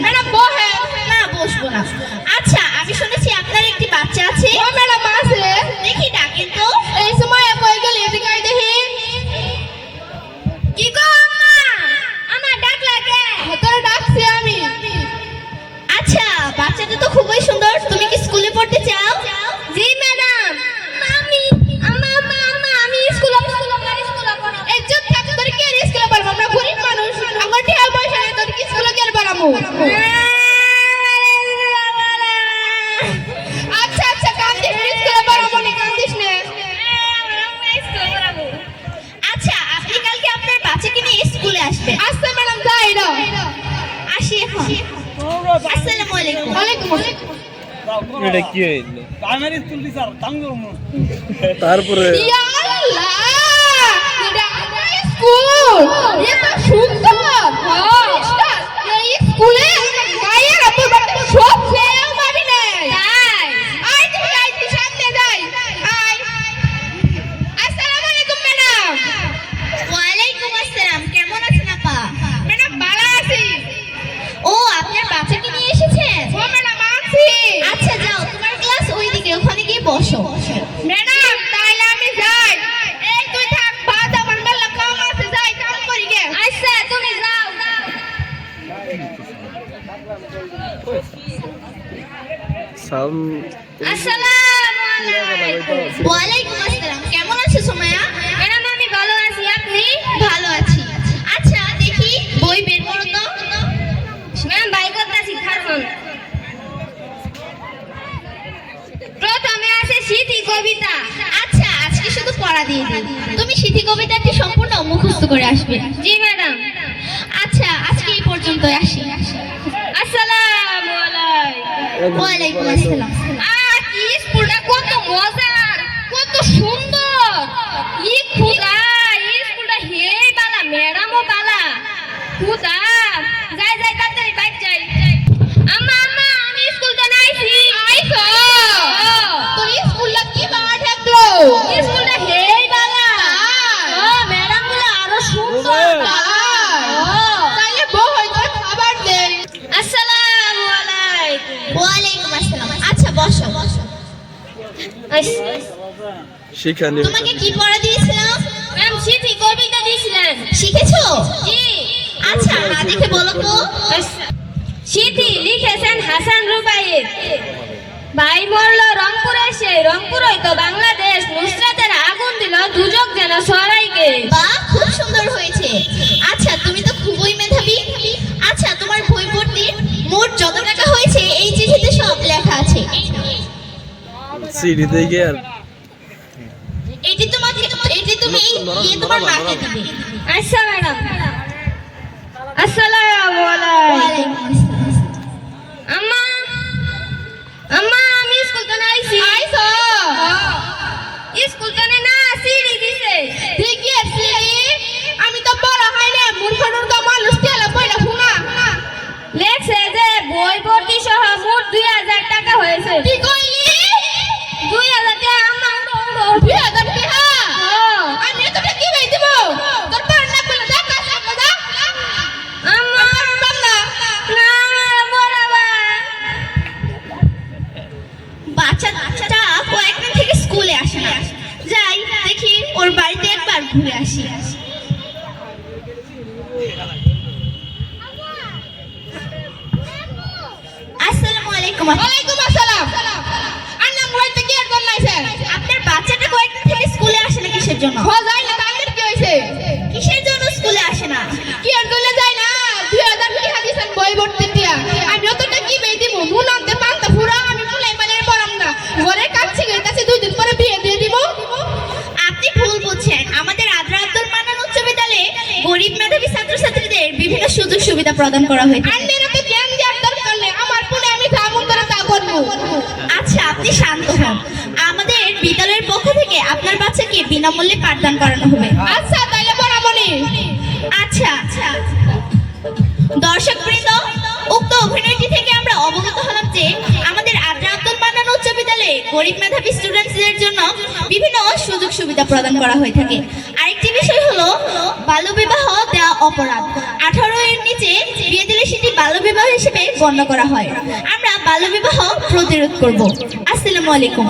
Madam বহে না বসবো না। আচ্ছা আমি শুনেছি আপনার একটি বাচ্চা আছে। ও ম্যাডাম আছে। দেখি ডাকেন তো। এই সময় কই গেল এদিকে আই দেখি। কি গো আম্মা, আমার ডাক লাগে? তোর ডাকছি আমি। আচ্ছা বাচ্চাটা তো খুবই সুন্দর, তুমি কি স্কুলে পড়তে চাও? জি ম্যাডাম। আমি আমি স্কুলে পড়াবো। এই চুপ থাক, তোর কি আর স্কুলে পড়াবো? আমরা গরিব মানুষ, আমার টাকা পয়সা নেই, তোর কি স্কুলে কি আর পড়াবো? আচ্ছা আচ্ছা কান্দিস না, স্কুলে পড়াবো না, কান্দিস না। আচ্ছা আপনি কালকে আপনার বাচ্চাকে নিয়ে স্কুলে আসবেন। আচ্ছা ম্যাডাম যাই না। আসি এখন। আসসালামু আলাইকুম। ওয়ালাইকুম আসসালাম। এটা কি হইলো প্রাইমারি স্কুল টিচার তাঙ্গর তারপরে ইয়া আল্লাহ, এটা আমার স্কুল, এটা সুন্দর। মিস্টার, এই স্কুলে মায়ের আপুর বাড়িতে সব ছেলেও পাবি না। তাই আই তুমি আই তুই সামনে যাই। আই আসসালামু আলাইকুম ম্যাডাম। ওয়ালাইকুম আসসালাম, কেমন আছেন আপা? ম্যাডাম ভালো আছি। ও আপনার বাচ্চাকে নিয়ে এসেছেন? ও ম্যাডাম আছি। আচ্ছা যাও, তোমার ক্লাস ওইদিকে, ওখানে গিয়ে বসো। ম্যাডাম তাইলে আমি যাই। এই তুই থাক, বাদ আমার মেলা কাম আছে, যাই কাম করি গে। আচ্ছা তুমি যাও। সাম আসসালামু আলাইকুম। ওয়ালাইকুম আসসালাম, কেমন আছো সুমাইয়া? ম্যাডাম আমি ভালো আছি, আপনি? ভালো আছি। আচ্ছা দেখি বই বের করো তো। ম্যাম বাই করতেছি, থাকুন। প্রথমে আছে স্মৃতি কবিতা। আচ্ছা আজকে শুধু পড়া দিয়ে দিই, তুমি স্মৃতি কবিতাটি সম্পূর্ণ মুখস্থ করে আসবে। জি ম্যাডাম। আচ্ছা আজকে এই পর্যন্ত আসি। আসসালামু আলাইকুম। ওয়ালাইকুম আসসালাম। কি স্কুলটা কত মজার, কত সুন্দর। ই খুদা, এই স্কুলটা হেই বালা, ম্যাডামও বালা। খুদা যাই যাই তাড়াতাড়ি বাইক যাই। আম্মা আমি স্কুলতে নাইছি। আইছো? তোর স্কুলটা কি বাবা ঠেকলো? স্কুলটা হেই বালা। ও ম্যাডাম গুলো আরো সুন্দর। তাইলে বউ হয়তো খাবার দেই। আসসালামু আলাইকুম। ওয়ালাইকুম আসসালাম। আচ্ছা বসো। শিখানি তোমাকে কি পড়া দিয়েছিলাম? ম্যাম স্মৃতি কবিতা দিয়েছিলেন। শিখেছো? জি। আচ্ছা না দেখে বলো তো। স্মৃতি লিখেছেন হাসান রুবাইয়ের। ভাই মরল রংপুরে, সে রংপুর হইতো বাংলাদেশ, নুসরাতের আগুন দিল দুজক যেন সরাইকে। বাহ খুব সুন্দর হয়েছে। আচ্ছা তুমি তো খুবই মেধাবী। আচ্ছা তোমার বই ভর্তি মোট যত টাকা হয়েছে এই চিঠিতে সব লেখা আছে। সিডি থেকে আর এটি তোমাকে, এটি তুমি তোমার মাকে দিবে। আচ্ছা ম্যাডাম। আসসালামু আলাইকুম। ওয়ালাইকুম আসসালাম। আম্মা আমি স্কুল তো নাইছি। আইছো? স্কুল তো না সিডি দিছে। ঠিকই আছে। আমি তো বড় হয় না, মূর্খনুর তো মানুষ তেলা পয়লা ফুনা। লেখছে যে বই ভর্তি সহ মোট 2000 টাকা হয়েছে। কি কইলি? 2000 টাকা আম্মা উড়ো। 2000 টাকা? আমি তোকে কি ভাই দেব? তোর পড়া না করলে যা কাজ করবে যা। আম্মা বাংলা না বরাবর। বাচ্চাটা কয়েকদিন থেকে স্কুলে আসে না। যাই দেখি ওর বাড়িতে একবার ঘুরে আসি। আসসালামু আলাইকুম। ওয়ালাইকুম আসসালাম। আন্না মোবাইলতে কি আর করলাইছেন? আপনার বাচ্চাটা কয়েকদিন থেকে স্কুলে আসে না কিসের জন্য? খোঁজাই না তাদের কি হইছে? কিসের জন্য স্কুলে আসে না? কি আর কইলে যায় না? 2000 টাকা দিছেন বই ভর্তি দিয়া। আমি অতটা কি বেই দিমু? মুন আনতে পান্তা ফুরা, আমি মুলাই মানে পড়াম না। ঘরে কাজ শিখাইতাছি, 2 দিন পরে বিয়ে দিয়ে দিব। আপনি ভুল বুঝছেন। আমাদের আদ্রা আব্দুল মান্নান উচ্চ বিদ্যালয়ে গরিব মেধাবী ছাত্রছাত্রীদের বিভিন্ন সুযোগ সুবিধা প্রদান করা হয়ে থাকে। আন্নের তো জ্ঞান দেওয়ার দরকার নেই। আমার পুনে আমি কামন করে তা করবো। আচ্ছা আপনি শান্ত হন। আমাদের বিদ্যালয়ের পক্ষ থেকে আপনার বাচ্চাকে বিনামূল্যে পাঠদান করানো হবে। আচ্ছা তাইলে পড়াবো নি। আচ্ছা দর্শকবৃন্দ, উক্ত অভিনয়টি থেকে আমরা অবগত হলাম যে আমাদের আদ্রা আব্দুল মান্নান উচ্চ বিদ্যালয়ে গরিব মেধাবী স্টুডেন্টসদের জন্য বিভিন্ন সুযোগ সুবিধা প্রদান করা হয়ে থাকে। আরেকটি বিষয় হলো বাল্যবিবাহ দেওয়া অপরাধ। 18 এর নিচে বিয়ে দিলে সেটি বাল্য বাল্যবিবাহ হিসেবে গণ্য করা হয়। আমরা বাল্যবিবাহ প্রতিরোধ করব। আসসালামু আলাইকুম।